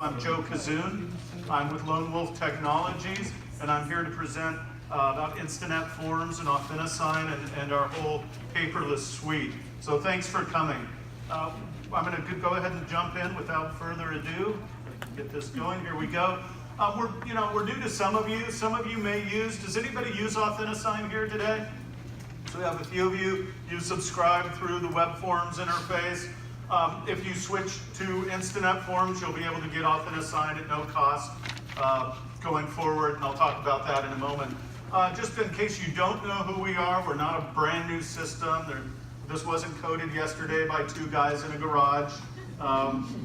I'm Joe Kazzoun. I'm with Lone Wolf Technologies, and I'm here to present about Instanet Forms and AuthentiSign and our whole paperless suite. So thanks for coming. I'm going to go ahead and jump in without further ado. Get this going. Here we go. We're new to some of you. Some of you may use. Does anybody use AuthentiSign here today? So we have a few of you. You subscribe through the web forms interface. If you switch to Instanet Forms, you'll be able to get AuthentiSign at no cost going forward, and I'll talk about that in a moment. Just in case you don't know who we are, we're not a brand new system. This wasn't coded yesterday by two guys in a garage.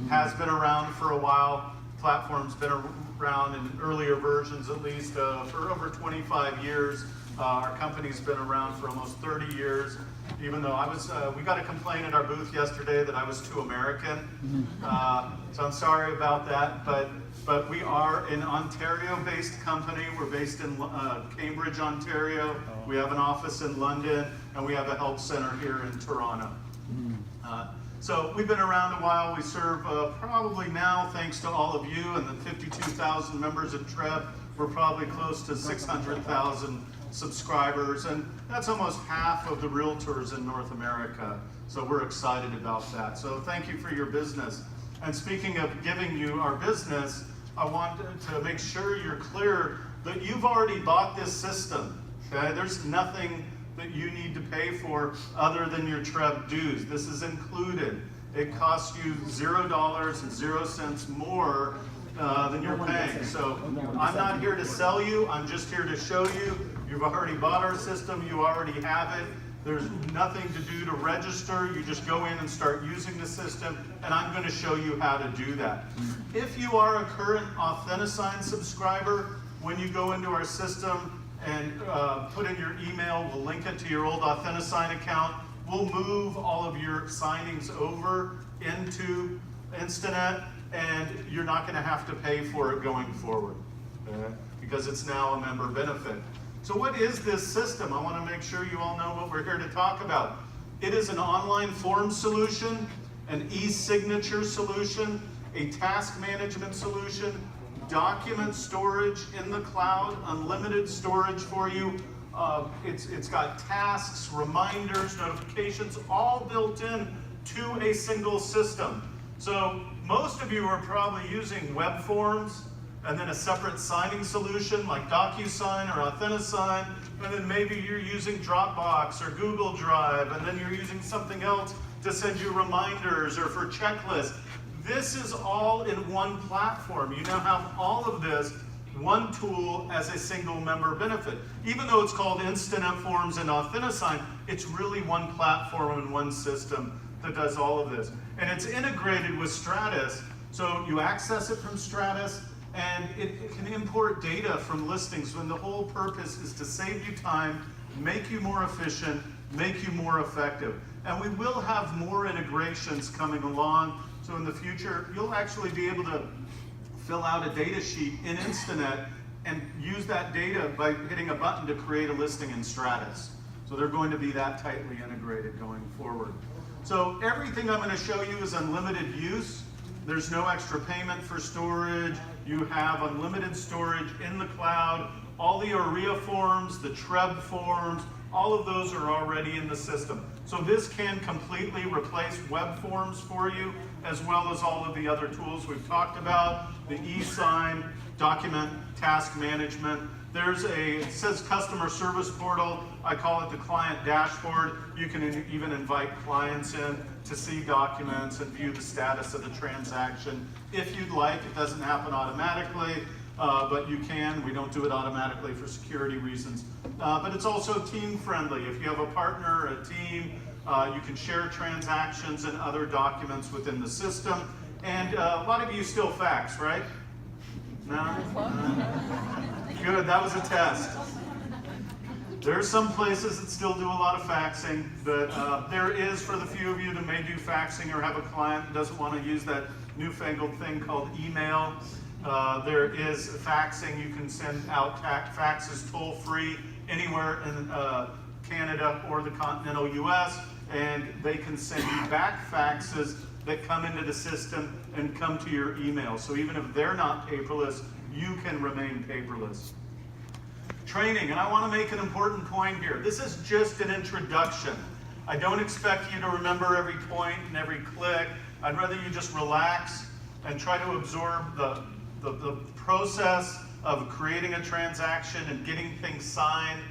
Has been around for a while. Platform's been around in earlier versions at least for over 25 years. Our company's been around for almost 30 years. Even though we got a complaint at our booth yesterday that I was too American. So I'm sorry about that, but we are an Ontario-based company. We're based in Cambridge, Ontario. We have an office in London, and we have a help center here in Toronto. So we've been around a while. We serve probably now, thanks to all of you and the 52,000 members at TREB, we're probably close to 600,000 subscribers, and that's almost half of the realtors in North America. So we're excited about that. So thank you for your business. And speaking of giving you our business, I want to make sure you're clear that you've already bought this system. Okay? There's nothing that you need to pay for other than your TREB dues. This is included. It costs you $0.00 more than you're paying. So I'm not here to sell you. I'm just here to show you. You've already bought our system. You already have it. There's nothing to do to register. You just go in and start using the system, and I'm going to show you how to do that. If you are a current AuthentiSign subscriber, when you go into our system and put in your email, we'll link it to your old AuthentiSign account. We'll move all of your signings over into Instanet, and you're not going to have to pay for it going forward, okay? Because it's now a member benefit. So what is this system? I want to make sure you all know what we're here to talk about. It is an online form solution, an e-signature solution, a task management solution, document storage in the cloud, unlimited storage for you. It's got tasks, reminders, notifications, all built in to a single system. So most of you are probably using web forms and then a separate signing solution like DocuSign or AuthentiSign, and then maybe you're using Dropbox or Google Drive, and then you're using something else to send you reminders or for checklists. This is all in one platform. You now have all of this, one tool as a single member benefit. Even though it's called Instanet Forms and AuthentiSign, it's really one platform and one system that does all of this. And it's integrated with Stratus, so you access it from Stratus, and it can import data from listings when the whole purpose is to save you time, make you more efficient, make you more effective. And we will have more integrations coming along, so in the future, you'll actually be able to fill out a data sheet in Instanet and use that data by hitting a button to create a listing in Stratus. So they're going to be that tightly integrated going forward. So everything I'm going to show you is unlimited use. There's no extra payment for storage. You have unlimited storage in the cloud. All the OREA forms, the TREB forms, all of those are already in the system. So this can completely replace web forms for you, as well as all of the other tools we've talked about, the eSigned, document, task management. It says customer service portal. I call it the client dashboard. You can even invite clients in to see documents and view the status of the transaction. If you'd like, it doesn't happen automatically, but you can. We don't do it automatically for security reasons. But it's also team friendly. If you have a partner or a team, you can share transactions and other documents within the system. And a lot of you still fax, right? No? Good, that was a test. There are some places that still do a lot of faxing, but there is, for the few of you that may do faxing or have a client that doesn't want to use that newfangled thing called email, there is faxing. You can send out faxes toll-free anywhere in Canada or the continental US, and they can send you back faxes that come into the system and come to your email. So even if they're not paperless, you can remain paperless. Training, and I want to make an important point here. This is just an introduction. I don't expect you to remember every point and every click. I'd rather you just relax and try to absorb the process of creating a transaction and getting things signed.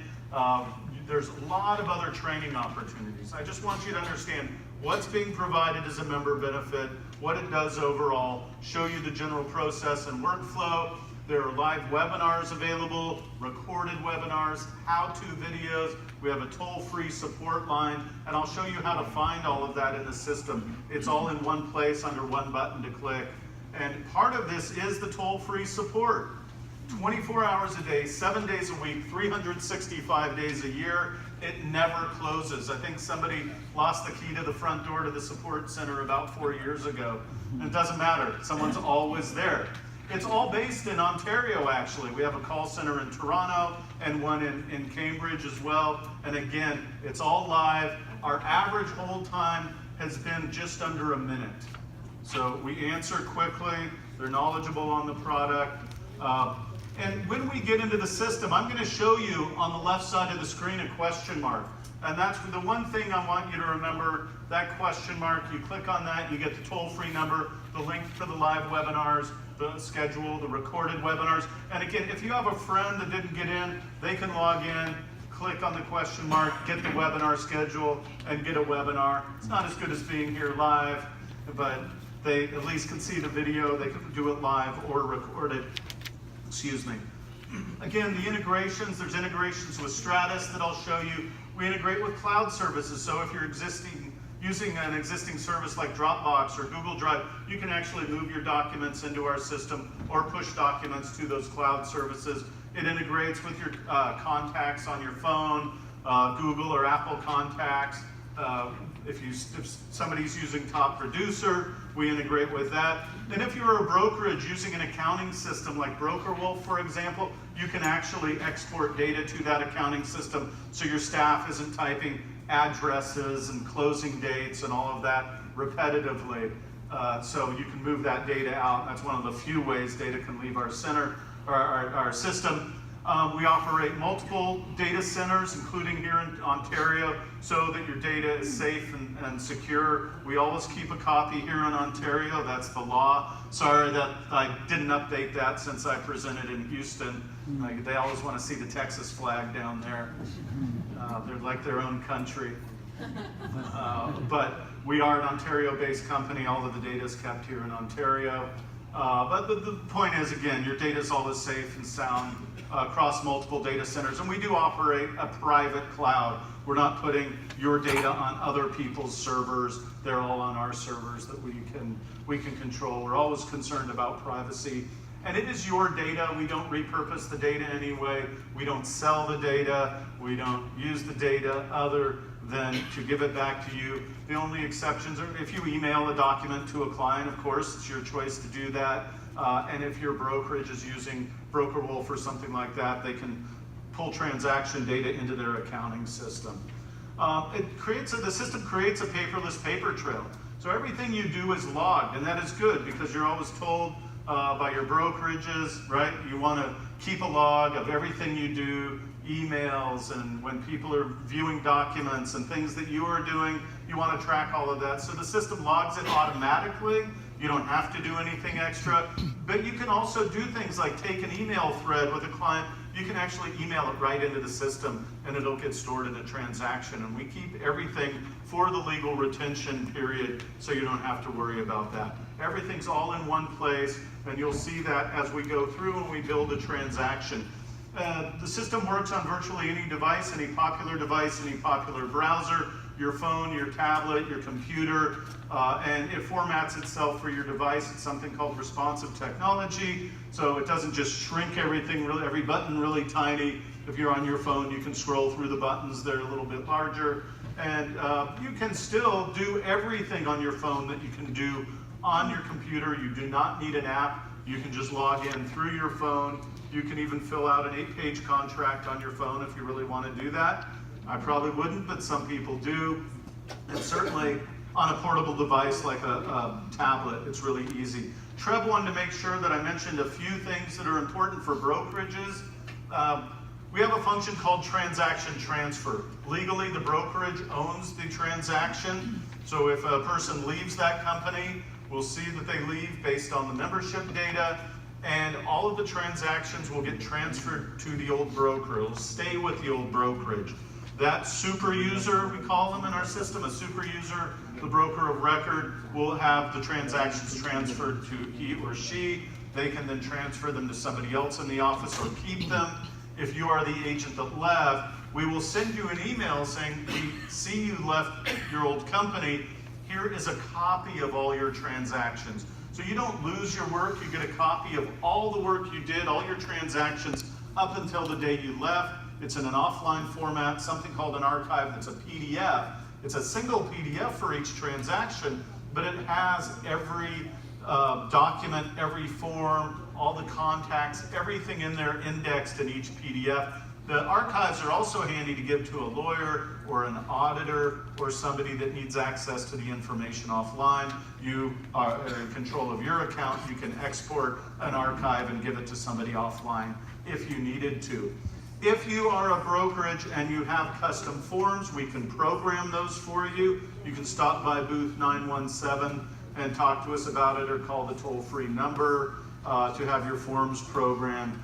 There's a lot of other training opportunities. I just want you to understand what's being provided as a member benefit, what it does overall, show you the general process and workflow. There are live webinars available, recorded webinars, how-to videos. We have a toll-free support line, and I'll show you how to find all of that in the system. It's all in one place under one button to click. And part of this is the toll-free support. 24 hours a day, 7 days a week, 365 days a year. It never closes. I think somebody lost the key to the front door to the support center about 4 years ago. And it doesn't matter. Someone's always there. It's all based in Ontario, actually. We have a call center in Toronto and one in Cambridge as well. And again, it's all live. Our average hold time has been just under a minute. So we answer quickly. They're knowledgeable on the product. And when we get into the system, I'm going to show you on the left side of the screen a question mark. And that's the one thing I want you to remember, that question mark. You click on that, you get the toll-free number, the link to the live webinars, the schedule, the recorded webinars. And again, if you have a friend that didn't get in, they can log in, click on the question mark, get the webinar schedule, and get a webinar. It's not as good as being here live, but they at least can see the video. They can do it live or record it. Excuse me. Again, the integrations, there's integrations with Stratus that I'll show you. We integrate with cloud services, so if you're using an existing service like Dropbox or Google Drive, you can actually move your documents into our system or push documents to those cloud services. It integrates with your contacts on your phone, Google or Apple contacts. If somebody's using Top Producer, we integrate with that. And if you're a brokerage using an accounting system like BrokerWolf, for example, you can actually export data to that accounting system so your staff isn't typing addresses and closing dates and all of that repetitively. So you can move that data out. That's one of the few ways data can leave our center or our system. We operate multiple data centers, including here in Ontario, so that your data is safe and secure. We always keep a copy here in Ontario. That's the law. Sorry that I didn't update that since I presented in Houston. They always want to see the Texas flag down there. They're like their own country. But we are an Ontario-based company. All of the data is kept here in Ontario. But the point is, again, your data is always safe and sound across multiple data centers. And we do operate a private cloud. We're not putting your data on other people's servers. They're all on our servers that we can control. We're always concerned about privacy. And it is your data. We don't repurpose the data anyway. We don't sell the data. We don't use the data other than to give it back to you. The only exceptions are if you email a document to a client, of course, it's your choice to do that. And if your brokerage is using BrokerWolf or something like that, they can pull transaction data into their accounting system. The system creates a paperless paper trail. So everything you do is logged, and that is good because you're always told by your brokerages, right? You want to keep a log of everything you do, emails, and when people are viewing documents and things that you are doing, you want to track all of that. So the system logs it automatically. You don't have to do anything extra, but you can also do things like take an email thread with a client. You can actually email it right into the system and it'll get stored in a transaction. And we keep everything for the legal retention period so you don't have to worry about that. Everything's all in one place, and you'll see that as we go through and we build a transaction. The system works on virtually any device, any popular browser, your phone, your tablet, your computer, and it formats itself for your device. It's something called responsive technology, so it doesn't just shrink everything, every button really tiny. If you're on your phone, you can scroll through the buttons, they're a little bit larger, and you can still do everything on your phone that you can do on your computer. You do not need an app. You can just log in through your phone. You can even fill out an 8-page contract on your phone if you really want to do that. I probably wouldn't, but some people do. And certainly on a portable device like a tablet. It's really easy. TREB wanted to make sure that I mentioned a few things that are important for brokerages. We have a function called transaction transfer. Legally, the brokerage owns the transaction. So if a person leaves that company, we'll see that they leave based on the membership data, and all of the transactions will get transferred to the old broker. It'll stay with the old brokerage. That super user, we call them in our system, a super user, the broker of record, will have the transactions transferred to he or she. They can then transfer them to somebody else in the office or keep them. If you are the agent that left, we will send you an email saying, we see you left your old company. Here is a copy of all your transactions. So you don't lose your work, you get a copy of all the work you did, all your transactions up until the day you left. It's in an offline format, something called an archive that's a PDF. It's a single PDF for each transaction, but it has every document, every form, all the contacts, everything in there indexed in each PDF. The archives are also handy to give to a lawyer or an auditor or somebody that needs access to the information offline. You are in control of your account. You can export an archive and give it to somebody offline if you needed to. If you are a brokerage and you have custom forms, we can program those for you. You can stop by booth 917 and talk to us about it, or call the toll-free number to have your forms programmed.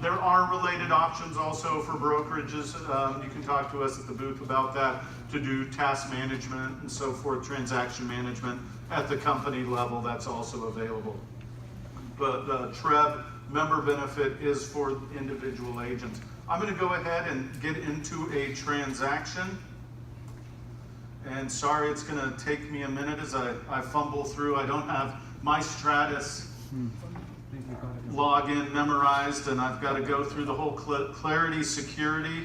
There are related options also for brokerages. You can talk to us at the booth about that, to do task management and so forth, transaction management at the company level. That's also available. But the TREB member benefit is for individual agents. I'm going to go ahead and get into a transaction. And sorry, it's going to take me a minute as I fumble through. I don't have my Stratus login memorized, and I've got to go through the whole Clarity security.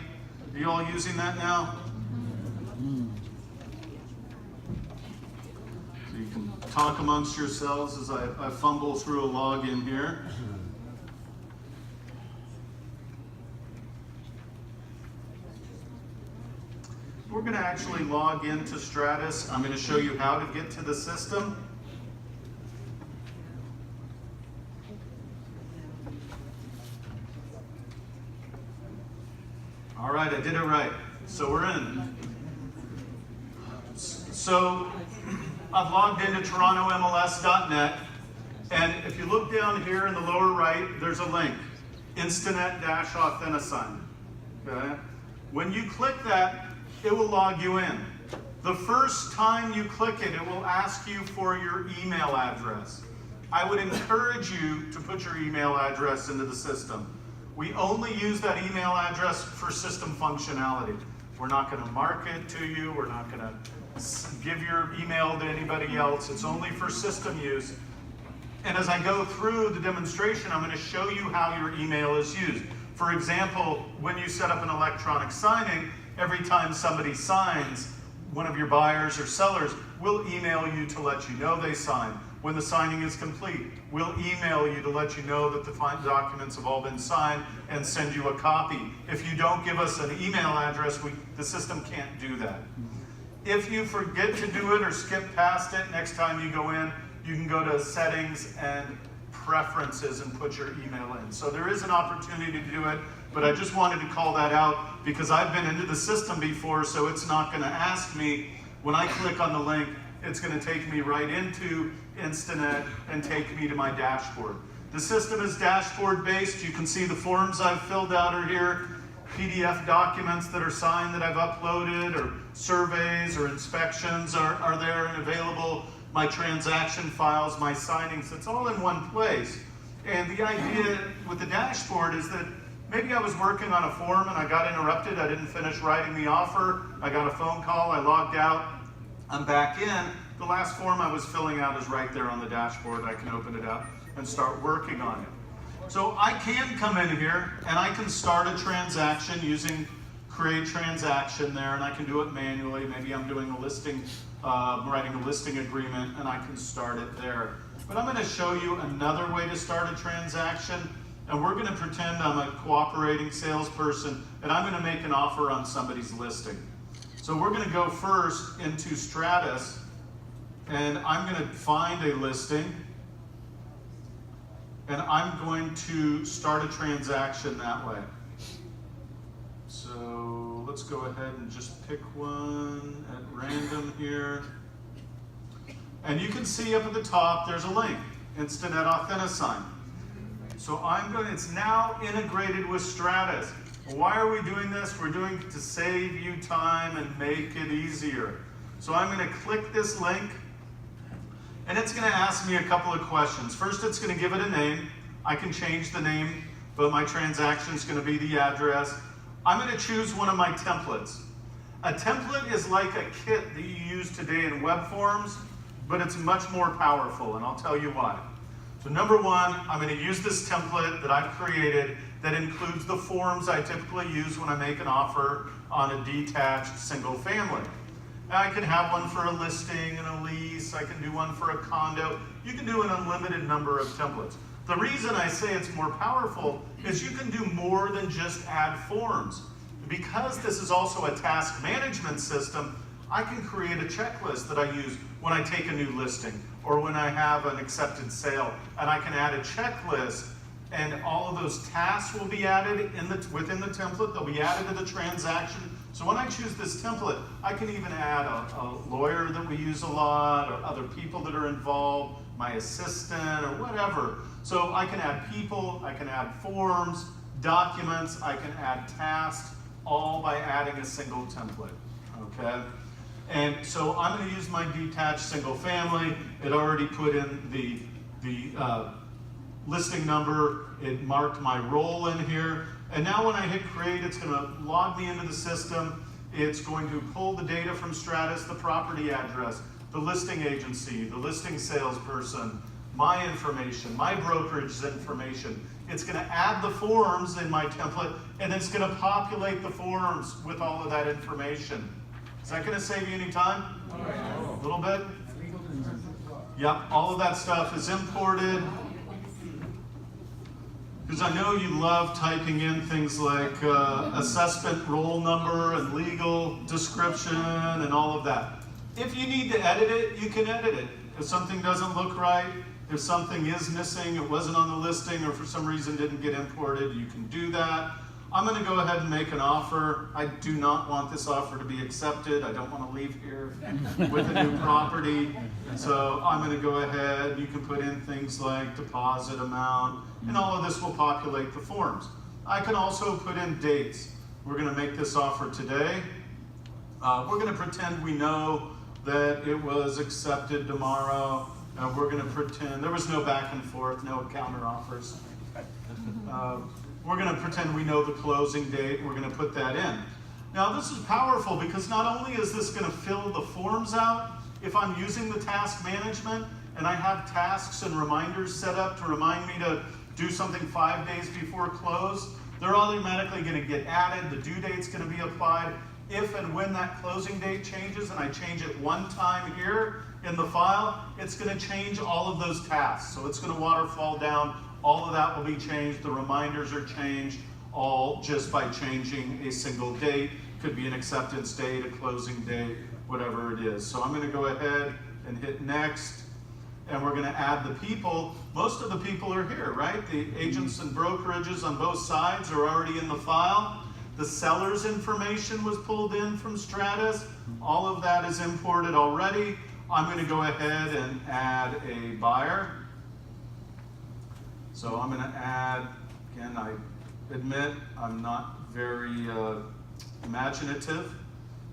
Are you all using that now? So you can talk amongst yourselves as I fumble through a login here. We're going to actually log into Stratus. I'm going to show you how to get to the system. All right, I did it right. So we're in. So I've logged into TorontoMLS.net, and if you look down here in the lower right, there's a link, Instanet Authentisign. Okay? When you click that, it will log you in. The first time you click it, it will ask you for your email address. I would encourage you to put your email address into the system. We only use that email address for system functionality. We're not going to market to you. We're not going to give your email to anybody else. It's only for system use. And as I go through the demonstration, I'm going to show you how your email is used. For example, when you set up an electronic signing, every time somebody signs, one of your buyers or sellers will email you to let you know they signed. When the signing is complete, we'll email you to let you know that the documents have all been signed and send you a copy. If you don't give us an email address, the system can't do that. If you forget to do it or skip past it, next time you go in, you can go to Settings and Preferences and put your email in. So there is an opportunity to do it, but I just wanted to call that out because I've been into the system before, so it's not going to ask me. When I click on the link, it's going to take me right into Instanet and take me to my dashboard. The system is dashboard based. You can see the forms I've filled out are here, PDF documents that are signed that I've uploaded, or surveys or inspections are there and available. My transaction files, my signings, it's all in one place. And the idea with the dashboard is that maybe I was working on a form and I got interrupted. I didn't finish writing the offer. I got a phone call. I logged out. I'm back in. The last form I was filling out is right there on the dashboard. I can open it up and start working on it. So I can come in here and I can start a transaction using Create Transaction there, and I can do it manually. Maybe I'm doing a listing, writing a listing agreement, and I can start it there. But I'm going to show you another way to start a transaction, and we're going to pretend I'm a cooperating salesperson, and I'm going to make an offer on somebody's listing. So we're going to go first into Stratus, and I'm going to find a listing, and I'm going to start a transaction that way. So let's go ahead and just pick one at random here. And you can see up at the top, there's a link, Instanet Authentisign. So it's now integrated with Stratus. Why are we doing this? We're doing it to save you time and make it easier. So I'm going to click this link, and it's going to ask me a couple of questions. First, it's going to give it a name. I can change the name, but my transaction is going to be the address. I'm going to choose one of my templates. A template is like a kit that you use today in web forms, but it's much more powerful, and I'll tell you why. So number one, I'm going to use this template that I've created that includes the forms I typically use when I make an offer on a detached single family. Now, I can have one for a listing and a lease. I can do one for a condo. You can do an unlimited number of templates. The reason I say it's more powerful is you can do more than just add forms. Because this is also a task management system, I can create a checklist that I use when I take a new listing or when I have an accepted sale, and I can add a checklist, and all of those tasks will be added within the template. They'll be added to the transaction. So when I choose this template, I can even add a lawyer that we use a lot, or other people that are involved, my assistant, or whatever. So I can add people, I can add forms, documents, I can add tasks, all by adding a single template, okay? And so I'm going to use my detached single family. It already put in the listing number. It marked my role in here. And now when I hit create, it's going to log me into the system. It's going to pull the data from Stratus, the property address, the listing agency, the listing salesperson, my information, my brokerage information. It's going to add the forms in my template, and it's going to populate the forms with all of that information. Is that going to save you any time? A little bit? Yep, all of that stuff is imported. Because I know you love typing in things like assessment roll number and legal description and all of that. If you need to edit it, you can edit it. If something doesn't look right, if something is missing, it wasn't on the listing, or for some reason didn't get imported, you can do that. I'm going to go ahead and make an offer. I do not want this offer to be accepted. I don't want to leave here with a new property. So I'm going to go ahead. You can put in things like deposit amount, and all of this will populate the forms. I can also put in dates. We're going to make this offer today. We're going to pretend we know that it was accepted tomorrow. We're going to pretend there was no back and forth, no counter offers. We're going to pretend we know the closing date. We're going to put that in. Now this is powerful because not only is this going to fill the forms out, if I'm using the task management and I have tasks and reminders set up to remind me to do something 5 days before close, they're automatically going to get added. The due date's going to be applied. If and when that closing date changes and I change it one time here in the file, it's going to change all of those tasks. So it's going to waterfall down. All of that will be changed. The reminders are changed, all just by changing a single date. Could be an acceptance date, a closing date, whatever it is. So I'm going to go ahead and hit next. And we're going to add the people. Most of the people are here, right? The agents and brokerages on both sides are already in the file. The seller's information was pulled in from Stratus. All of that is imported already. I'm going to go ahead and add a buyer. So I'm going to add, again, I admit I'm not very imaginative.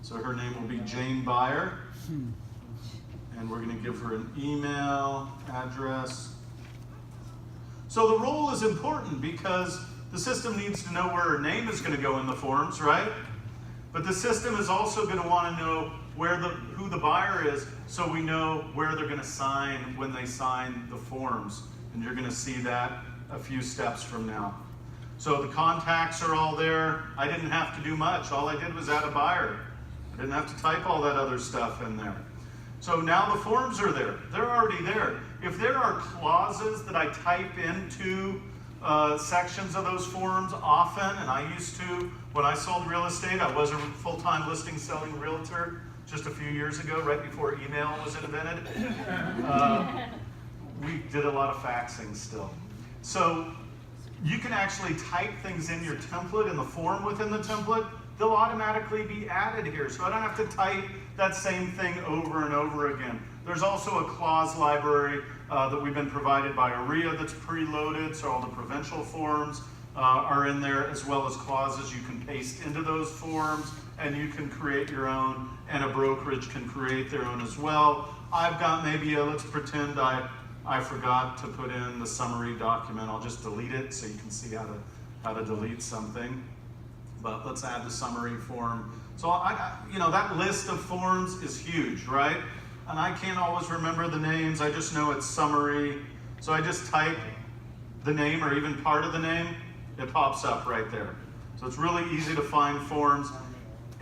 So her name will be Jane Buyer. And we're going to give her an email address. So the role is important because the system needs to know where her name is going to go in the forms, right? But the system is also going to want to know who the buyer is, so we know where they're going to sign when they sign the forms. And you're going to see that a few steps from now. So the contacts are all there. I didn't have to do much. All I did was add a buyer. I didn't have to type all that other stuff in there. So now the forms are there. They're already there. If there are clauses that I type into sections of those forms often, and I used to when I sold real estate, I was a full-time listing selling realtor. just a few years ago, right before email was invented. We did a lot of faxing still. So you can actually type things in your template, in the form within the template. They'll automatically be added here, so I don't have to type that same thing over and over again. There's also a clause library that we've been provided by OREA that's preloaded, so all the provincial forms are in there, as well as clauses you can paste into those forms, and you can create your own, and a brokerage can create their own as well. I've got maybe let's pretend I forgot to put in the summary document. I'll just delete it so you can see how to delete something. But let's add the summary form. So that list of forms is huge, right? And I can't always remember the names. I just know it's summary. So I just type the name or even part of the name. It pops up right there. So it's really easy to find forms.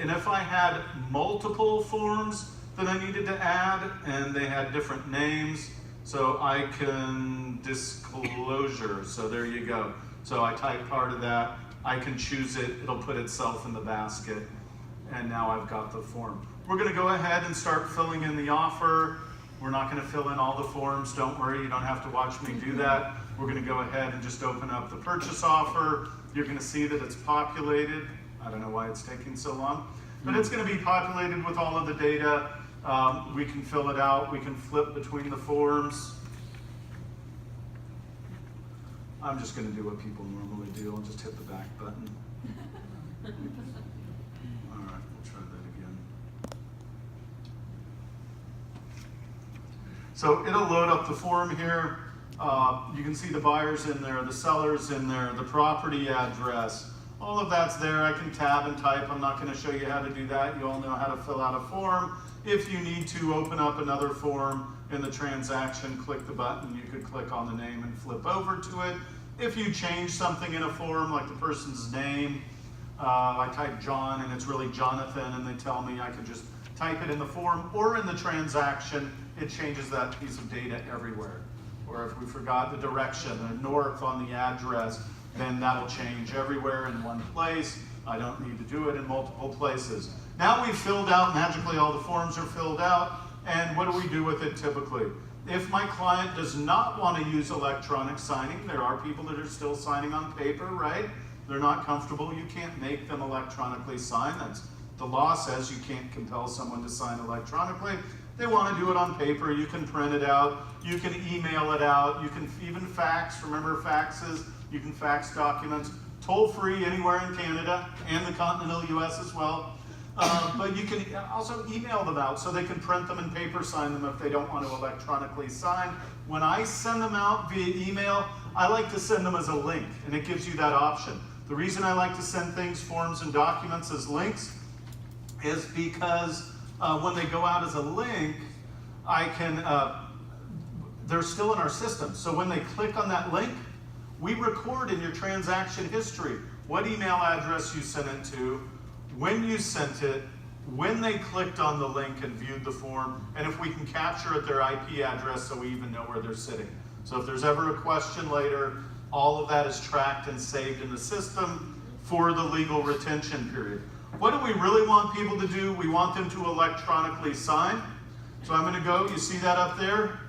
And if I had multiple forms that I needed to add and they had different names, so I can disclosure. So there you go. So I type part of that. I can choose it, it'll put itself in the basket, and now I've got the form. We're gonna go ahead and start filling in the offer. We're not gonna fill in all the forms, don't worry, you don't have to watch me do that. We're gonna go ahead and just open up the purchase offer. You're gonna see that it's populated. I don't know why it's taking so long, but it's gonna be populated with all of the data. We can fill it out, we can flip between the forms. I'm just going to do what people normally do. I'll just hit the back button. All right, we'll try that again. So it'll load up the form here. You can see the buyers in there, the sellers in there, the property address. All of that's there. I can tab and type. I'm not going to show you how to do that. You all know how to fill out a form. If you need to open up another form in the transaction, click the button. You could click on the name and flip over to it. If you change something in a form, like the person's name, I type John and it's really Jonathan, and they tell me I could just type it in the form or in the transaction. It changes that piece of data everywhere. Or if we forgot the direction, the north on the address, then that'll change everywhere in one place. I don't need to do it in multiple places. Now we've filled out, magically all the forms are filled out, and what do we do with it typically? If my client does not want to use electronic signing, there are people that are still signing on paper, right? They're not comfortable. You can't make them electronically sign. That's the law says you can't compel someone to sign electronically. They want to do it on paper. You can print it out. You can email it out. You can even fax. Remember faxes? You can fax documents toll-free anywhere in Canada and the continental US as well. But you can also email them out so they can print them and paper sign them if they don't want to electronically sign. When I send them out via email, I like to send them as a link, and it gives you that option. The reason I like to send things, forms, and documents as links is because when they go out as a link, I can, they're still in our system. So when they click on that link, we record in your transaction history what email address you sent it to, when you sent it, when they clicked on the link and viewed the form, and if we can capture at their IP address so we even know where they're sitting. So if there's ever a question later, all of that is tracked and saved in the system for the legal retention period. What do we really want people to do? We want them to electronically sign. So I'm going to go, you see that up there?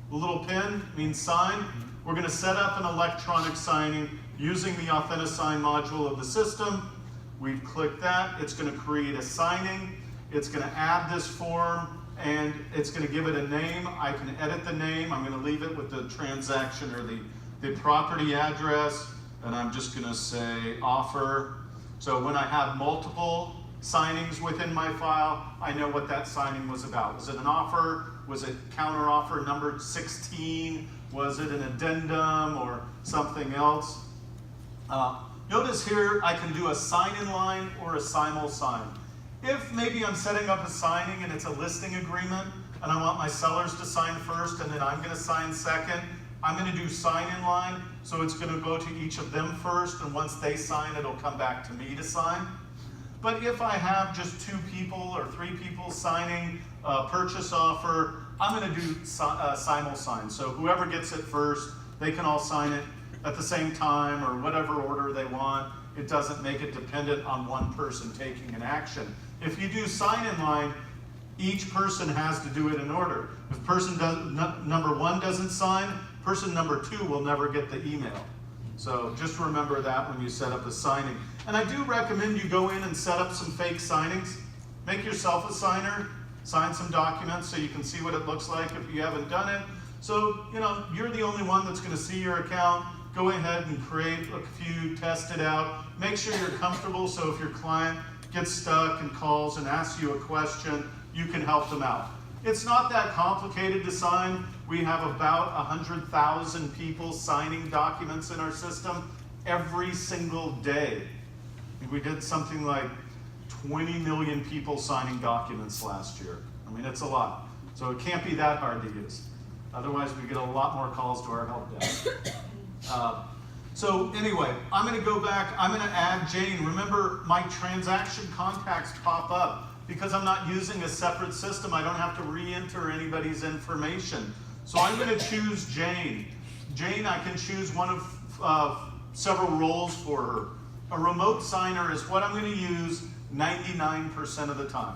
The little pin means sign. We're going to set up an electronic signing using the Authentisign module of the system. We've clicked that. It's going to create a signing. It's going to add this form, and it's going to give it a name. I can edit the name. I'm going to leave it with the transaction or the property address, and I'm just going to say offer. So when I have multiple signings within my file, I know what that signing was about. Was it an offer? Was it counter offer number 16? Was it an addendum or something else? Notice here I can do a sign-in line or a simul sign. If maybe I'm setting up a signing and it's a listing agreement and I want my sellers to sign first and then I'm going to sign second, I'm going to do sign-in line, so it's going to go to each of them first, and once they sign, it'll come back to me to sign. But if I have just 2 people or 3 people signing a purchase offer, I'm going to do simul sign. So whoever gets it first, they can all sign it at the same time or whatever order they want. It doesn't make it dependent on one person taking an action. If you do sign-in line, Each person has to do it in order. If person number 1 doesn't sign, person number 2 will never get the email. So just remember that when you set up a signing. And I do recommend you go in and set up some fake signings. Make yourself a signer, sign some documents so you can see what it looks like if you haven't done it. So, you're the only one that's going to see your account. Go ahead and create a few, test it out. Make sure you're comfortable so if your client gets stuck and calls and asks you a question, you can help them out. It's not that complicated to sign. We have about 100,000 people signing documents in our system every single day. We did something like 20 million people signing documents last year. I mean, it's a lot. So it can't be that hard to use. Otherwise, we get a lot more calls to our help desk. So anyway, I'm going to go back. I'm going to add Jane. Remember, my transaction contacts pop up. Because I'm not using a separate system, I don't have to re-enter anybody's information. So I'm going to choose Jane. Jane, I can choose one of several roles for her. A remote signer is what I'm going to use 99% of the time.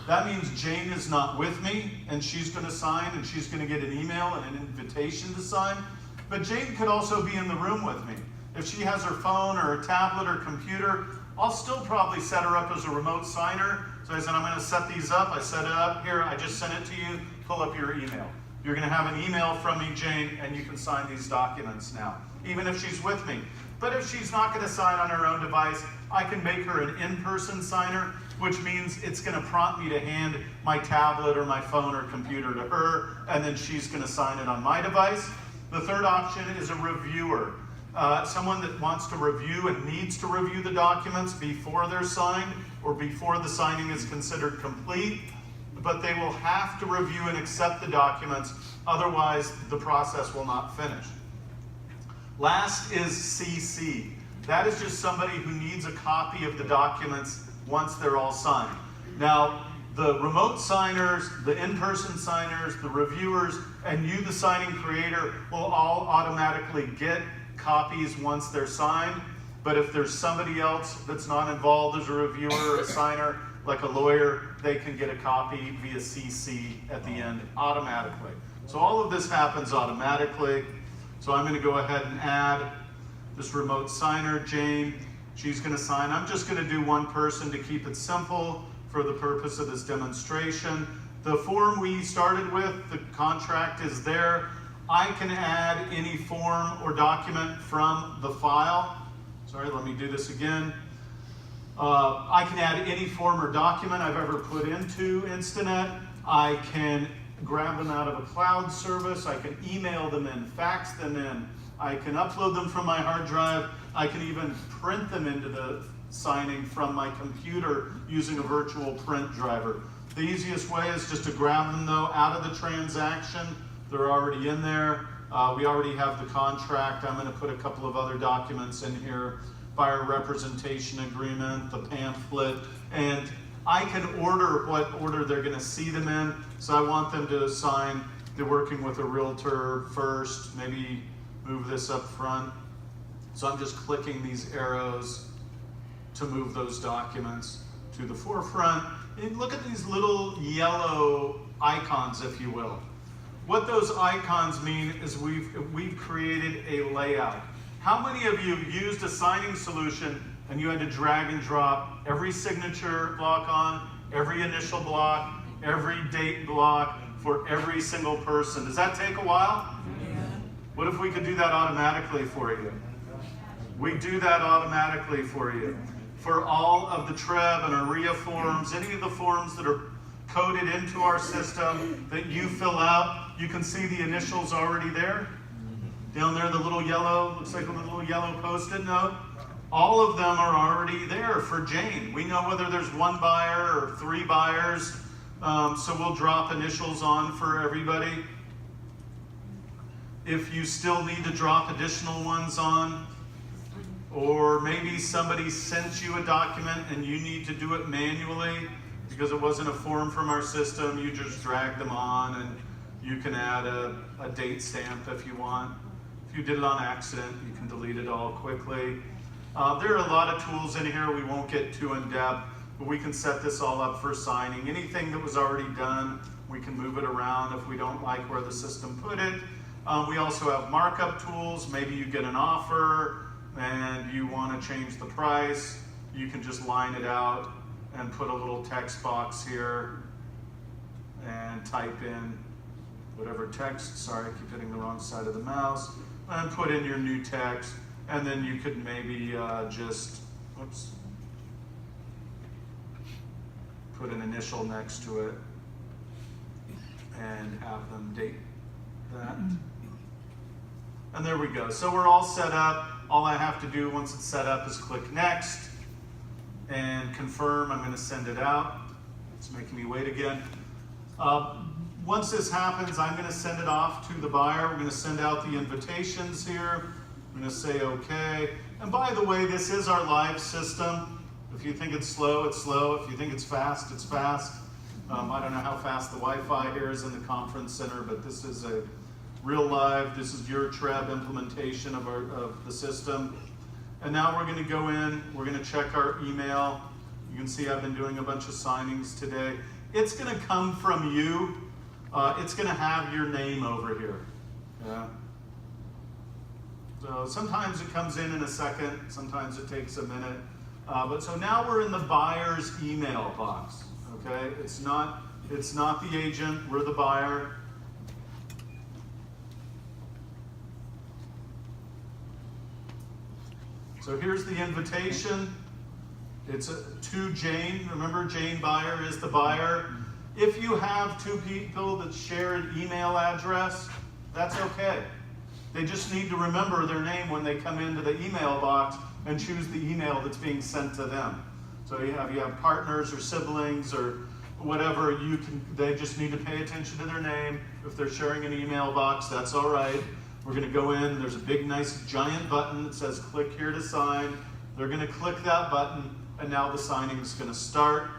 That means Jane is not with me, and she's going to sign, and she's going to get an email and an invitation to sign. But Jane could also be in the room with me. If she has her phone or a tablet or computer, I'll still probably set her up as a remote signer. So I said, I'm going to set these up. I set it up. Here, I just sent it to you. Pull up your email. You're going to have an email from me, Jane, and you can sign these documents now, even if she's with me. But if she's not going to sign on her own device, I can make her an in-person signer, which means it's going to prompt me to hand my tablet or my phone or computer to her, and then she's going to sign it on my device. The third option is a reviewer. Someone that wants to review and needs to review the documents before they're signed or before the signing is considered complete, but they will have to review and accept the documents, otherwise the process will not finish. Last is CC. That is just somebody who needs a copy of the documents once they're all signed. Now, the remote signers, the in-person signers, the reviewers, and you, the signing creator, will all automatically get copies once they're signed. But if there's somebody else that's not involved as a reviewer or a signer, like a lawyer, they can get a copy via CC at the end automatically. So all of this happens automatically. So I'm going to go ahead and add this remote signer, Jane. She's going to sign. I'm just going to do one person to keep it simple for the purpose of this demonstration. The form we started with, the contract is there. I can add any form or document from the file. Sorry, let me do this again. I can add any form or document I've ever put into Instanet. I can grab them out of a cloud service. I can email them in, fax them in. I can upload them from my hard drive. I can even print them into the signing from my computer using a virtual print driver. The easiest way is just to grab them though out of the transaction. They're already in there. We already have the contract. I'm going to put a couple of other documents in here. Buyer representation agreement, the pamphlet, and I can order what order they're going to see them in. So I want them to sign, they're working with a realtor first, maybe move this up front. So I'm just clicking these arrows to move those documents to the forefront. And look at these little yellow icons, if you will. What those icons mean is we've created a layout. How many of you used a signing solution and you had to drag and drop every signature block on, every initial block, every date block for every single person? Does that take a while? Yeah. What if we could do that automatically for you? We do that automatically for you. For all of the TREB and OREA forms, any of the forms that are coded into our system that you fill out, you can see the initials already there. Down there, the little yellow, looks like a little yellow Post-it note. All of them are already there for Jane. We know whether there's one buyer or 3 buyers, so we'll drop initials on for everybody. If you still need to drop additional ones on, or maybe somebody sent you a document and you need to do it manually because it wasn't a form from our system, you just drag them on and you can add a date stamp if you want. If you did it on accident, you can delete it all quickly. There are a lot of tools in here. We won't get too in depth. but we can set this all up for signing. Anything that was already done, we can move it around if we don't like where the system put it. We also have markup tools. Maybe you get an offer and you want to change the price. You can just line it out and put a little text box here and type in whatever text, sorry, I keep hitting the wrong side of the mouse, and put in your new text, and then you could maybe just, oops, put an initial next to it and have them date that. And there we go. So we're all set up. All I have to do once it's set up is click next and confirm. I'm going to send it out. It's making me wait again. Once this happens, I'm going to send it off to the buyer. We're going to send out the invitations here. I'm going to say OK. And by the way, this is our live system. If you think it's slow, it's slow. If you think it's fast, it's fast. I don't know how fast the Wi-Fi here is in the conference center, but this is a real live. This is your TREB implementation of the system. And now we're going to go in. We're going to check our email. You can see I've been doing a bunch of signings today. It's going to come from you. It's going to have your name over here. Yeah. So sometimes it comes in a second. Sometimes it takes a minute. But so now we're in the buyer's email box. Okay, it's not the agent. We're the buyer. So here's the invitation. It's to Jane. Remember, Jane Buyer is the buyer. If you have two people that share an email address, that's okay. They just need to remember their name when they come into the email box and choose the email that's being sent to them. So you have partners or siblings or whatever, they just need to pay attention to their name. If they're sharing an email box, that's all right. We're going to go in. There's a big, nice, giant button that says click here to sign. They're going to click that button, and now the signing is going to start.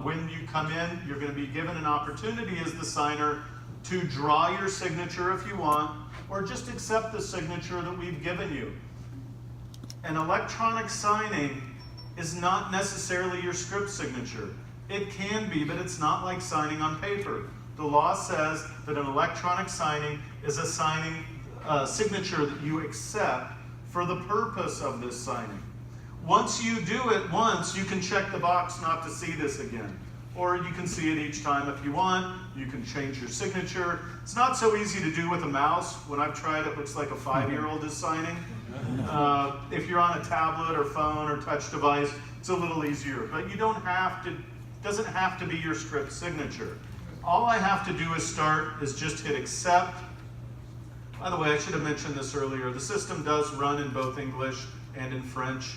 When you come in, you're going to be given an opportunity as the signer to draw your signature if you want, or just accept the signature that we've given you. An electronic signing is not necessarily your script signature. It can be, but it's not like signing on paper. The law says that an electronic signing is a signature that you accept for the purpose of this signing. Once you do it once, you can check the box not to see this again. Or you can see it each time if you want. You can change your signature. It's not so easy to do with a mouse. When I've tried it, looks like a 5-year-old is signing. If you're on a tablet or phone or touch device, it's a little easier. But you don't have to, it doesn't have to be your script signature. All I have to do is just hit accept. By the way, I should have mentioned this earlier. The system does run in both English and in French.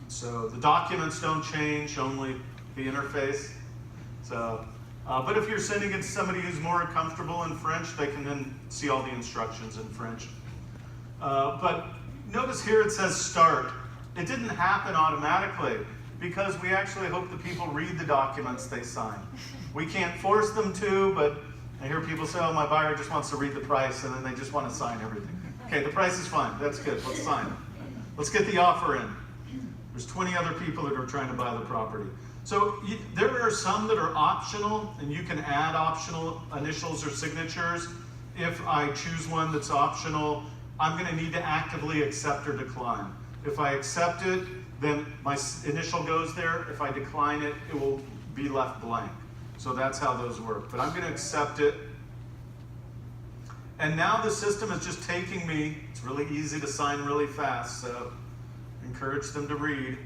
So the documents don't change, only the interface. So, but if you're sending it to somebody who's more comfortable in French, they can then see all the instructions in French. But notice here it says start. It didn't happen automatically because we actually hope that people read the documents they sign. We can't force them to, but I hear people say, oh, my buyer just wants to read the price and then they just want to sign everything. Okay, the price is fine. That's good. Let's sign it. Let's get the offer in. There's 20 other people that are trying to buy the property. So there are some that are optional, and you can add optional initials or signatures. If I choose one that's optional, I'm going to need to actively accept or decline. If I accept it, then my initial goes there. If I decline it, it will be left blank. So that's how those work. But I'm going to accept it. And now the system is just taking me. It's really easy to sign really fast, so encourage them to read.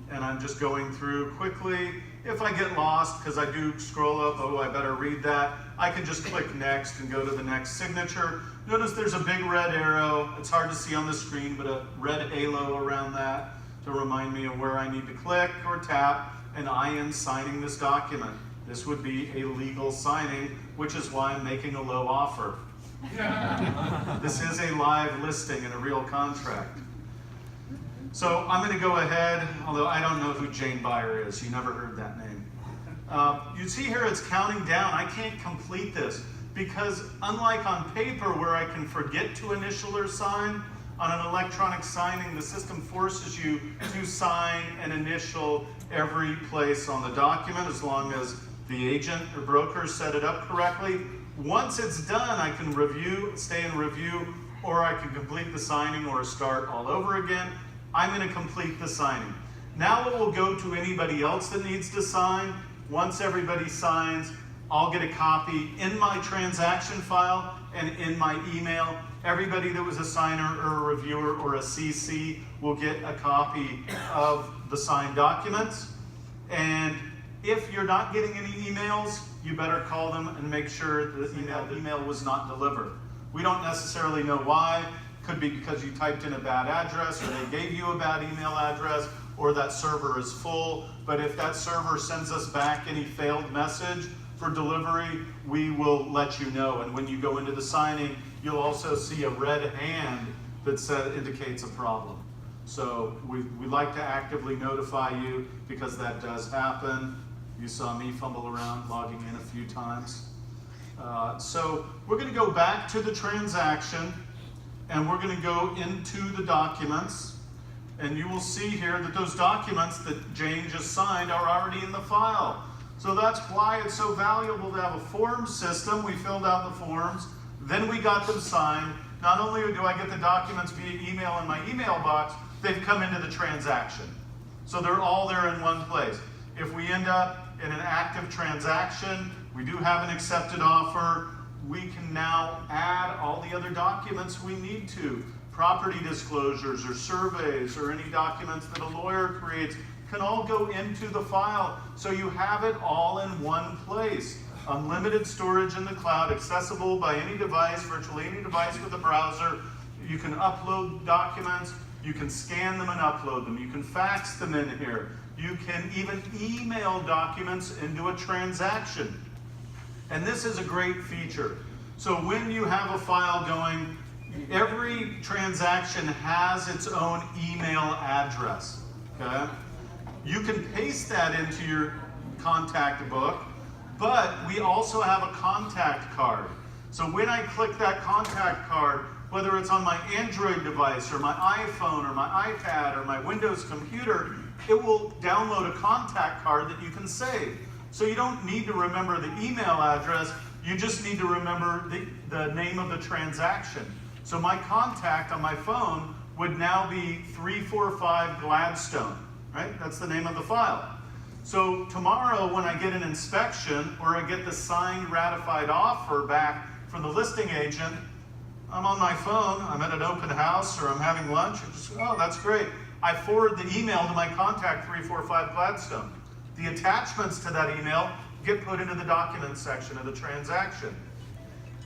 And I'm just going through quickly. If I get lost, because I do scroll up, oh, I better read that, I can just click next and go to the next signature. Notice there's a big red arrow. It's hard to see on the screen, but a red halo around that to remind me of where I need to click or tap, and I am signing this document. This would be a legal signing, which is why I'm making a low offer. This is a live listing and a real contract. So I'm going to go ahead, although I don't know who Jane Buyer is. You never heard that name. You see here it's counting down. I can't complete this because unlike on paper where I can forget to initial or sign, On an electronic signing, the system forces you to sign and initial every place on the document as long as the agent or broker set it up correctly. Once it's done, I can review, stay in review, or I can complete the signing or start all over again. I'm going to complete the signing. Now it will go to anybody else that needs to sign. Once everybody signs, I'll get a copy in my transaction file and in my email. Everybody that was a signer or a reviewer or a CC will get a copy of the signed documents. And if you're not getting any emails, you better call them and make sure the email was not delivered. We don't necessarily know why. Could be because you typed in a bad address, or they gave you a bad email address, or that server is full. But if that server sends us back any failed message for delivery, we will let you know. And when you go into the signing, you'll also see a red hand that indicates a problem. So we like to actively notify you because that does happen. You saw me fumble around logging in a few times. So we're going to go back to the transaction, and we're going to go into the documents. And you will see here that those documents that Jane just signed are already in the file. So that's why it's so valuable to have a form system. We filled out the forms, then we got them signed. Not only do I get the documents via email in my email box, they've come into the transaction. So they're all there in one place. If we end up in an active transaction, we do have an accepted offer, we can now add all the other documents we need to. Property disclosures or surveys or any documents that a lawyer creates can all go into the file, so you have it all in one place. Unlimited storage in the cloud, accessible by any device, virtually any device with a browser. You can upload documents, you can scan them and upload them, you can fax them in here. You can even email documents into a transaction. And this is a great feature. So when you have a file going, every transaction has its own email address, okay? You can paste that into your contact book, but we also have a contact card. So when I click that contact card, whether it's on my Android device or my iPhone or my iPad or my Windows computer, it will download a contact card that you can save. So you don't need to remember the email address, you just need to remember the name of the transaction. So my contact on my phone would now be 345 Gladstone, right? That's the name of the file. So tomorrow when I get an inspection or I get the signed ratified offer back from the listing agent, I'm on my phone, I'm at an open house or I'm having lunch, and just, oh, that's great. I forward the email to my contact 345 Gladstone. The attachments to that email get put into the documents section of the transaction.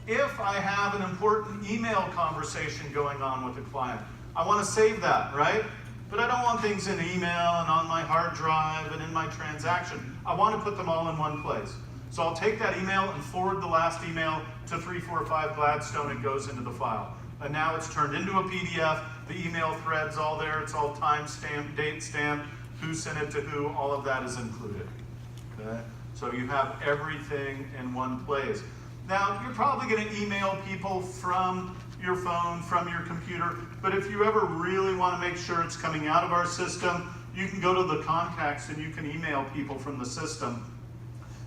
If I have an important email conversation going on with the client, I want to save that, right? But I don't want things in email and on my hard drive and in my transaction. I want to put them all in one place. So I'll take that email and forward the last email to 345 Gladstone. It goes into the file. And now it's turned into a PDF. The email thread's all there. It's all time stamped, date stamped, who sent it to who. All of that is included. Okay? So you have everything in one place. Now, you're probably going to email people from your phone, from your computer, but if you ever really want to make sure it's coming out of our system, you can go to the contacts and you can email people from the system.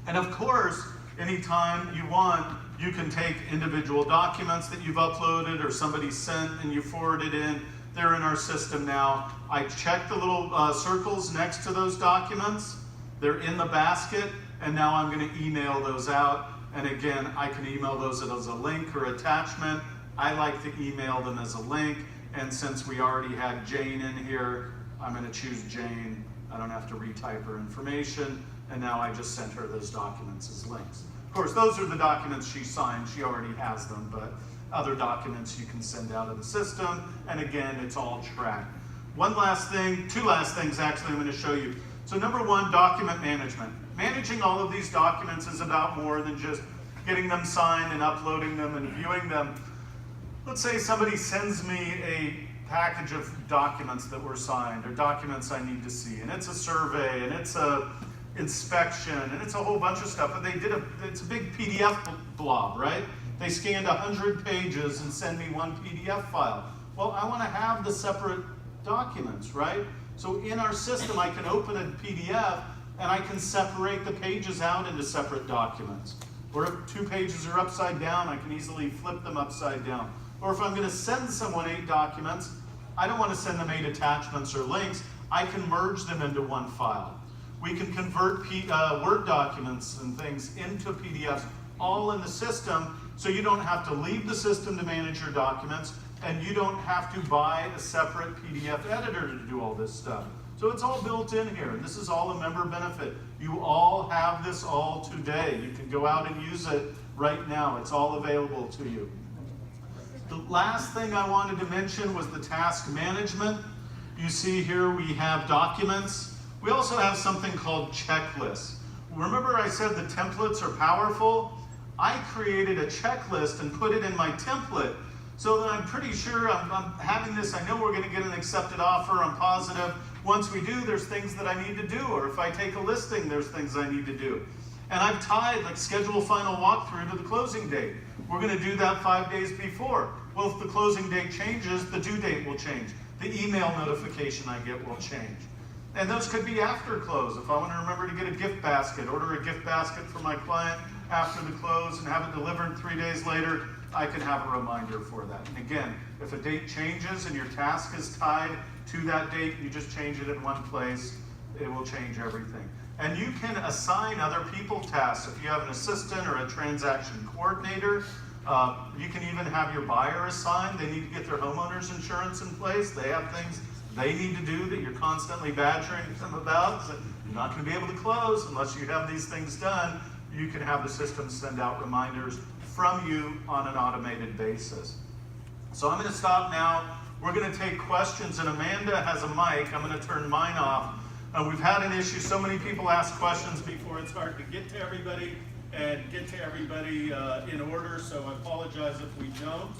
And of course, anytime you want, you can take individual documents that you've uploaded or somebody sent and you forward it in. They're in our system now. I check the little circles next to those documents. They're in the basket, and now I'm going to email those out. And again, I can email those as a link or attachment. I like to email them as a link, and since we already had Jane in here, I'm going to choose Jane. I don't have to retype her information, and now I just sent her those documents as links. Of course, those are the documents she signed. She already has them, but other documents you can send out of the system, and again, it's all tracked. One last thing, two last things actually I'm going to show you. So number one, document management. Managing all of these documents is about more than just getting them signed and uploading them and viewing them. Let's say somebody sends me a package of documents that were signed or documents I need to see, and it's a survey and it's a inspection and it's a whole bunch of stuff, but it's a big PDF blob, right? They scanned 100 pages and send me one PDF file. Well, I want to have the separate documents, right? So in our system, I can open a PDF and I can separate the pages out into separate documents. Or if 2 pages are upside down, I can easily flip them upside down. Or if I'm going to send someone 8 documents, I don't want to send them 8 attachments or links. I can merge them into one file. We can convert Word documents and things into PDFs all in the system, so you don't have to leave the system to manage your documents, and you don't have to buy a separate PDF editor to do all this stuff. So it's all built in here, and this is all a member benefit. You all have this all today. You can go out and use it right now. It's all available to you. The last thing I wanted to mention was the task management. You see here we have documents. We also have something called checklists. Remember I said the templates are powerful? I created a checklist and put it in my template so that I'm pretty sure I'm having this. I know we're going to get an accepted offer. I'm positive. Once we do, there's things that I need to do. Or if I take a listing, there's things I need to do. And I've tied like schedule final walkthrough to the closing date. We're going to do that 5 days before. Well, if the closing date changes, the due date will change. The email notification I get will change. And those could be after close. If I want to remember to get a gift basket, order a gift basket for my client after the close and have it delivered 3 days later, I can have a reminder for that. And again, if a date changes and your task is tied to that date, you just change it in one place, it will change everything. And you can assign other people tasks. If you have an assistant or a transaction coordinator, you can even have your buyer assigned. They need to get their homeowner's insurance in place. They have things they need to do that you're constantly badgering them about. So you're not going to be able to close unless you have these things done. You can have the system send out reminders from you on an automated basis. So I'm going to stop now. We're going to take questions, and Amanda has a mic. I'm going to turn mine off. We've had an issue. So many people ask questions before it's hard to get to everybody and get to everybody in order, so I apologize if we don't.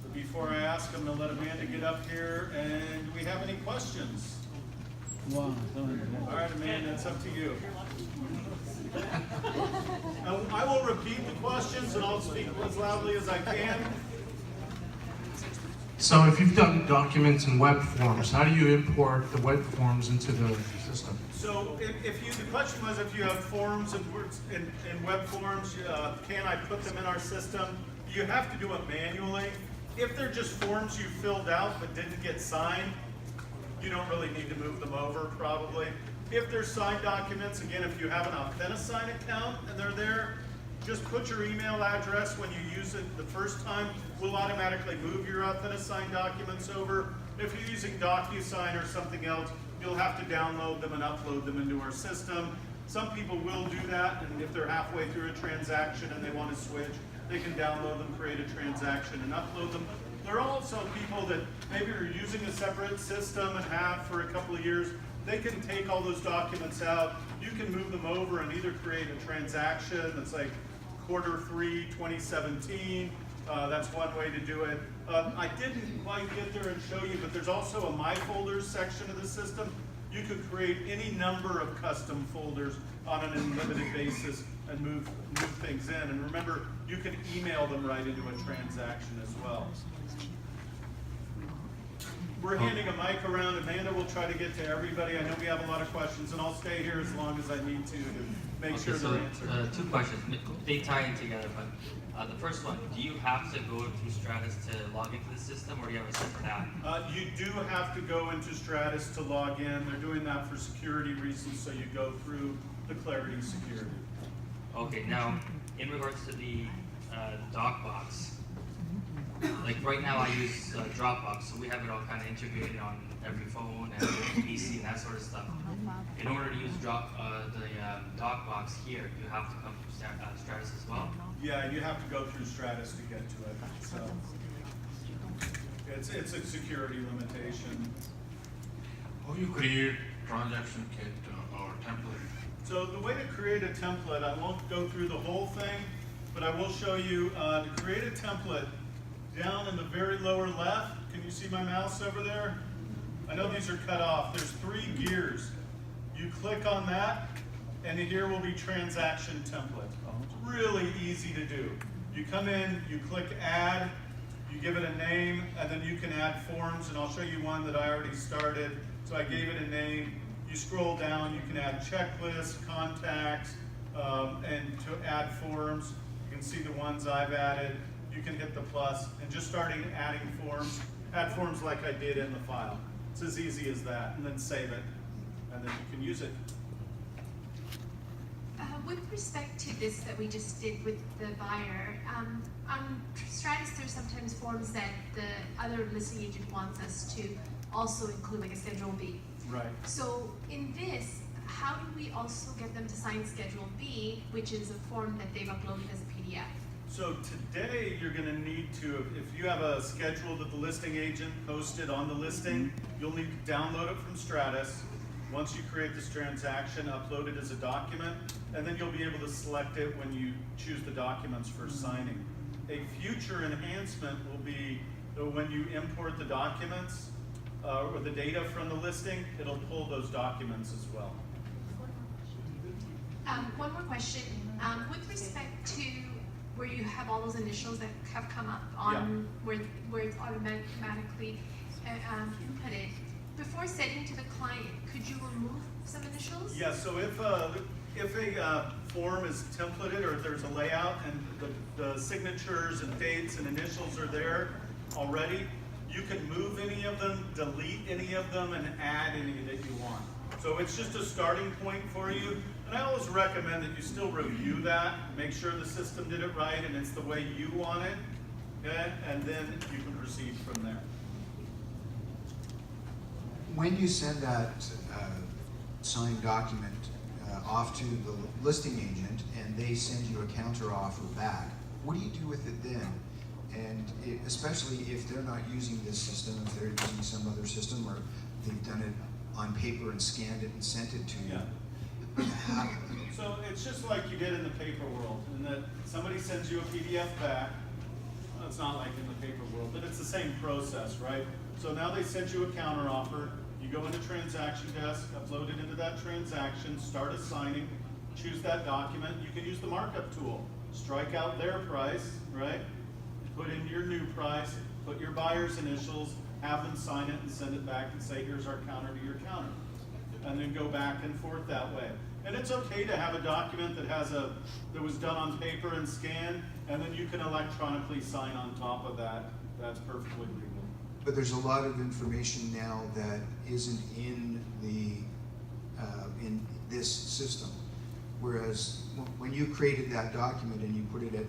But before I ask, I'm going to let Amanda get up here. And do we have any questions? All right, Amanda, it's up to you. I will repeat the questions, and I'll speak as loudly as I can. So if you've done documents and web forms, how do you import the web forms into the system? So the question was if you have forms and web forms, can I put them in our system? You have to do it manually. If they're just forms you filled out but didn't get signed, you don't really need to move them over probably. If they're signed documents, again, if you have an Authentisign account and they're there, just put your email address when you use it the first time. We'll automatically move your Authentisign documents over. If you're using DocuSign or something else, you'll have to download them and upload them into our system. Some people will do that, and if they're halfway through a transaction and they want to switch, they can download them, create a transaction, and upload them. There are also people that maybe are using a separate system and have for a couple of years. They can take all those documents out. You can move them over and either create a transaction that's like Q3 2017. That's one way to do it. I didn't quite get there and show you, but there's also a My Folders section of the system. You could create any number of custom folders on an unlimited basis and move things in. And remember, you can email them right into a transaction as well. We're handing a mic around. Amanda will try to get to everybody. I know we have a lot of questions, and I'll stay here as long as I need to make sure they're answered. 2 questions. They tie in together, but the first one, do you have to go through Stratus to log into the system, or do you have a separate app? You do have to go into Stratus to log in. They're doing that for security reasons, so you go through the Clarity security. Okay, now, in regards to the DocBox, like right now I use Dropbox, so we have it all kind of integrated on every phone and PC and that sort of stuff. In order to use the DocBox here, you have to come through Stratus as well? Yeah, you have to go through Stratus to get to it. So it's a security limitation. How do you create transaction kit or template? So the way to create a template, I won't go through the whole thing, but I will show you to create a template. Down in the very lower left, can you see my mouse over there? I know these are cut off. There's 3 gears. You click on that, and here will be transaction template. It's really easy to do. You come in, you click add, you give it a name, and then you can add forms, and I'll show you one that I already started. So I gave it a name. You scroll down, you can add checklists, contacts, and to add forms. You can see the ones I've added. You can hit the plus, and just starting adding forms, add forms like I did in the file. It's as easy as that, and then save it, and then you can use it. With respect to this that we just did with the buyer, on Stratus there's sometimes forms that the other listing agent wants us to also include, like a Schedule B. Right. So in this, how do we also get them to sign Schedule B, which is a form that they've uploaded as a PDF? So today you're going to need to, if you have a schedule that the listing agent posted on the listing, you'll need to download it from Stratus. Once you create this transaction, upload it as a document, and then you'll be able to select it when you choose the documents for signing. A future enhancement will be when you import the documents or the data from the listing, it'll pull those documents as well. One more question. With respect to where you have all those initials that have come up on where it's automatically inputted, before sending to the client, could you remove some initials? Yeah, so if a form is templated or if there's a layout and the signatures and dates and initials are there already, you can move any of them, delete any of them, and add any that you want. So it's just a starting point for you. And I always recommend that you still review that, make sure the system did it right and it's the way you want it, okay? And then you can proceed from there. When you send that signed document off to the listing agent and they send you a counter offer back, what do you do with it then? And especially if they're not using this system, if they're using some other system or they've done it on paper and scanned it and sent it to you. Yeah. So it's just like you did in the paper world, in that somebody sends you a PDF back. Well, it's not like in the paper world, but it's the same process, right? So now they sent you a counter offer. You go into transaction desk, upload it into that transaction, start assigning, choose that document. You can use the markup tool. Strike out their price, right? Put in your new price, put your buyer's initials, have them sign it and send it back and say, here's our counter to your counter. And then go back and forth that way. And it's okay to have a document that was done on paper and scanned, and then you can electronically sign on top of that. That's perfectly legal. But there's a lot of information now that isn't in this system. Whereas when you created that document and you put it at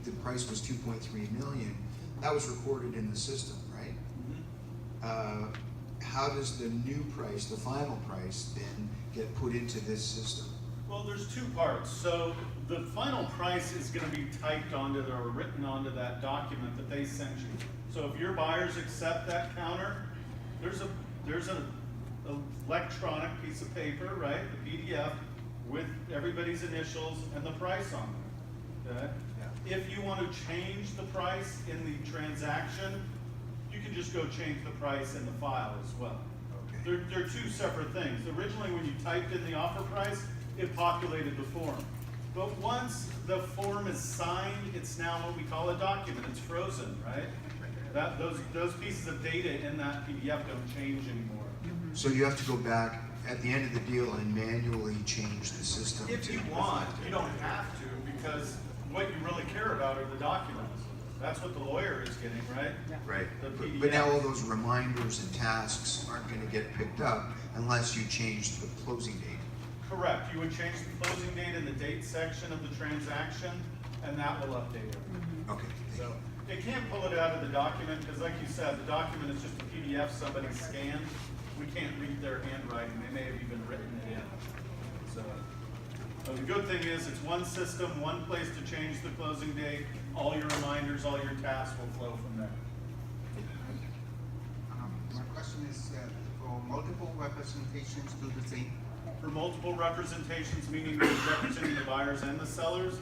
the price was 2.3 million, that was recorded in the system, right? Mm-hmm. How does the new price, the final price, then get put into this system? Well, there's two parts. So the final price is going to be typed onto or written onto that document that they sent you. So if your buyers accept that counter, there's an electronic piece of paper, right, the PDF, with everybody's initials and the price on it. Okay? Yeah. If you want to change the price in the transaction, you can just go change the price in the file as well. Okay. They're two separate things. Originally, when you typed in the offer price, it populated the form. But once the form is signed, it's now what we call a document. It's frozen, right? Those pieces of data in that PDF don't change anymore. So you have to go back at the end of the deal and manually change the system. If you want, you don't have to, because what you really care about are the documents. That's what the lawyer is getting, right? Right. The PDF. But now all those reminders and tasks aren't going to get picked up unless you change the closing date. Correct. You would change the closing date in the date section of the transaction, and that will update it. Okay. So it can't pull it out of the document because, like you said, the document is just a PDF somebody scanned. We can't read their handwriting. They may have even written it in. So the good thing is it's one system, one place to change the closing date. All your reminders, all your tasks will flow from there. My question is, for multiple representations do the same? For multiple representations, meaning representing the buyers and the sellers,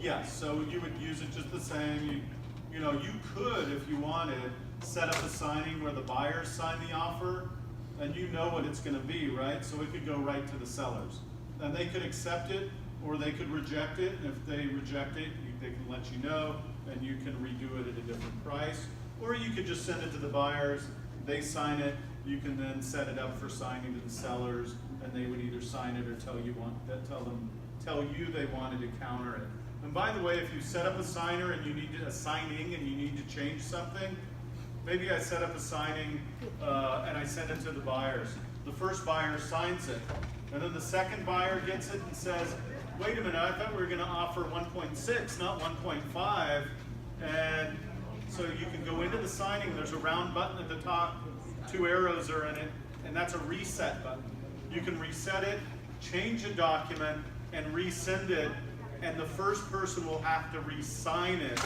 yes. So you would use it just the same. You could, if you wanted, set up a signing where the buyers sign the offer, and you know what it's going to be, right? So it could go right to the sellers. And they could accept it, or they could reject it. And if they reject it, they can let you know. and you can redo it at a different price. Or you could just send it to the buyers, they sign it, you can then set it up for signing to the sellers, and they would either sign it or tell you they wanted to counter it. And by the way, if you set up a signer and you need a signing and you need to change something, maybe I set up a signing and I send it to the buyers. The first buyer signs it, and then the second buyer gets it and says, wait a minute, I thought we were gonna offer 1.6, not 1.5. And so you can go into the signing, there's a round button at the top, 2 arrows are in it, and that's a reset button. You can reset it, change a document, and resend it, and the first person will have to re-sign it.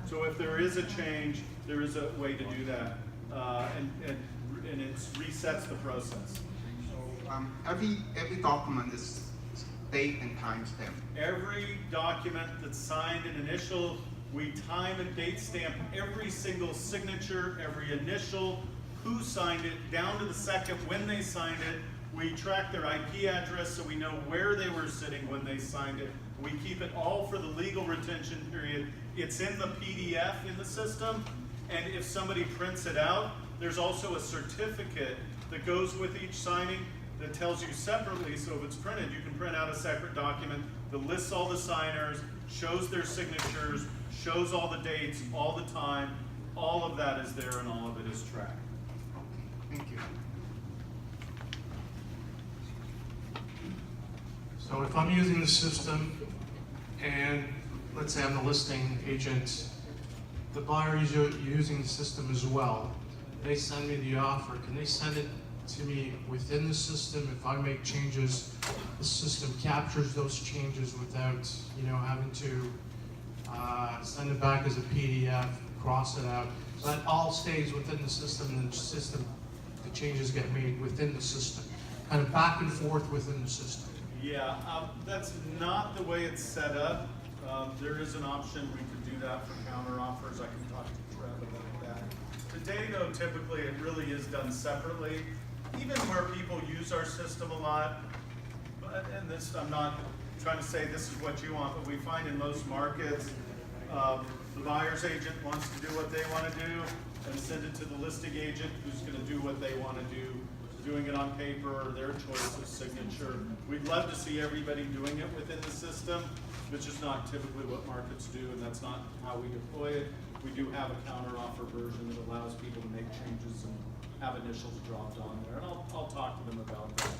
So if there is a change, there is a way to do that, and it resets the process. So every document is date and time stamp. Every document that's signed and initial, we time and date stamp every single signature, every initial, who signed it, down to the second when they signed it. We track their IP address so we know where they were sitting when they signed it. We keep it all for the legal retention period. It's in the PDF in the system, and if somebody prints it out, there's also a certificate that goes with each signing that tells you separately, so if it's printed, you can print out a separate document that lists all the signers, shows their signatures, shows all the dates, all the time. All of that is there and all of it is tracked. Okay, thank you. So if I'm using the system and let's say I'm the listing agent, the buyer is using the system as well, they send me the offer, can they send it to me within the system? If I make changes, the system captures those changes without, having to send it back as a PDF, cross it out. So that all stays within the system, and the changes get made within the system, kind of back and forth within the system. Yeah, that's not the way it's set up. There is an option, we could do that for counter offers. I can talk to TREB about that. Today though, typically it really is done separately. Even where people use our system a lot, and this, I'm not trying to say this is what you want, but we find in most markets, the buyer's agent wants to do what they want to do and send it to the listing agent who's going to do what they want to do, doing it on paper or their choice of signature. We'd love to see everybody doing it within the system, which is not typically what markets do, and that's not how we deploy it. We do have a counter offer version that allows people to make changes and have initials dropped on there, and I'll talk to them about that.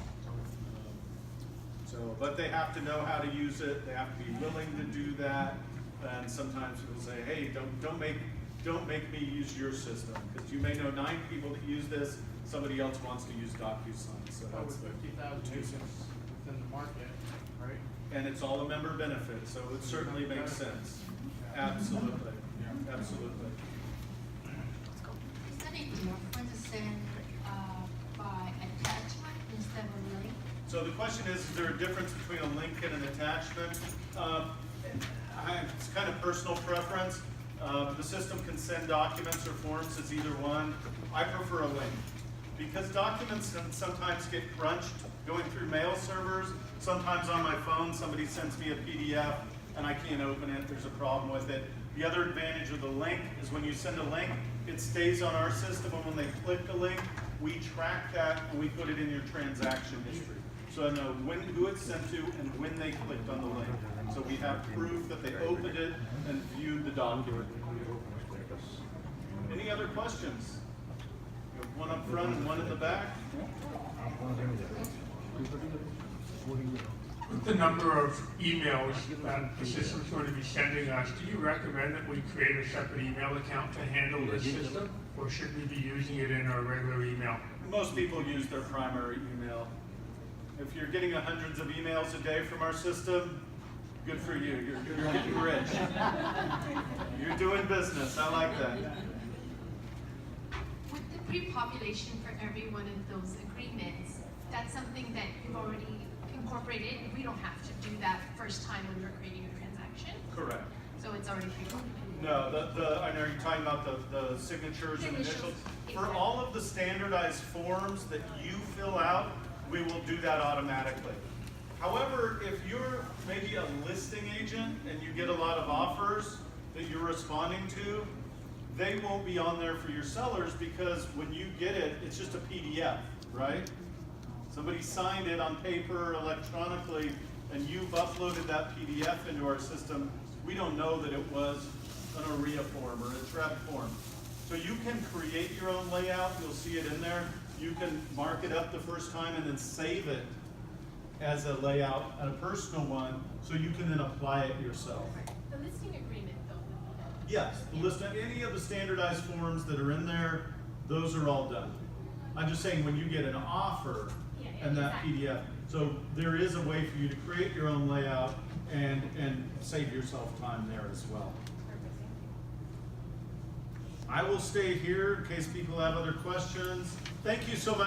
But they have to know how to use it. They have to be willing to do that. And sometimes people say, "Hey, don't make me use your system, because you may know 9 people that use this. Somebody else wants to use DocuSign." So Over that's 50,000 users within the market, right? and it's all a member benefit, so it certainly makes sense. Absolutely, absolutely. Is there any difference to send by attachment instead of a link? So the question is there a difference between a link and an attachment? It's kind of personal preference. The system can send documents or forms as either one. I prefer a link, because documents can sometimes get crunched going through mail servers. Sometimes on my phone somebody sends me a PDF and I can't open it, there's a problem with it. The other advantage of the link is when you send a link, it stays on our system, and when they click the link, we track that and we put it in your transaction history. So I know who it's sent to and when they clicked on the link. So we have proof that they opened it and viewed the document. Any other questions? We have one up front and one in the back. With the number of emails that the system's going to be sending us, do you recommend that we create a separate email account to handle this system? Or should we be using it in our regular email? Most people use their primary email. If you're getting hundreds of emails a day from our system, good for you. You're getting rich. You're doing business. I like that. With the pre-population for every one of those agreements, that's something that you've already incorporated. We don't have to do that first time when we're creating a transaction. Correct. So it's already pre-populated. No, I know you're talking about the signatures and initials. For all of the standardized forms that you fill out, we will do that automatically. However, if you're maybe a listing agent and you get a lot of offers, that you're responding to, they won't be on there for your sellers because when you get it, it's just a PDF, right? Somebody signed it on paper electronically and you've uploaded that PDF into our system. We don't know that it was an OREA form or a TREB form. So you can create your own layout, you'll see it in there. You can mark it up the first time and then save it as a layout, a personal one, so you can then apply it yourself. The listing agreement though would be Yes, the list, any of the standardized forms that are in there, those are all done. I'm just saying when you get an offer and that PDF, so there is a way for you to create your own layout and save yourself time there as well. I will stay here in case people have other questions. Thank you so much.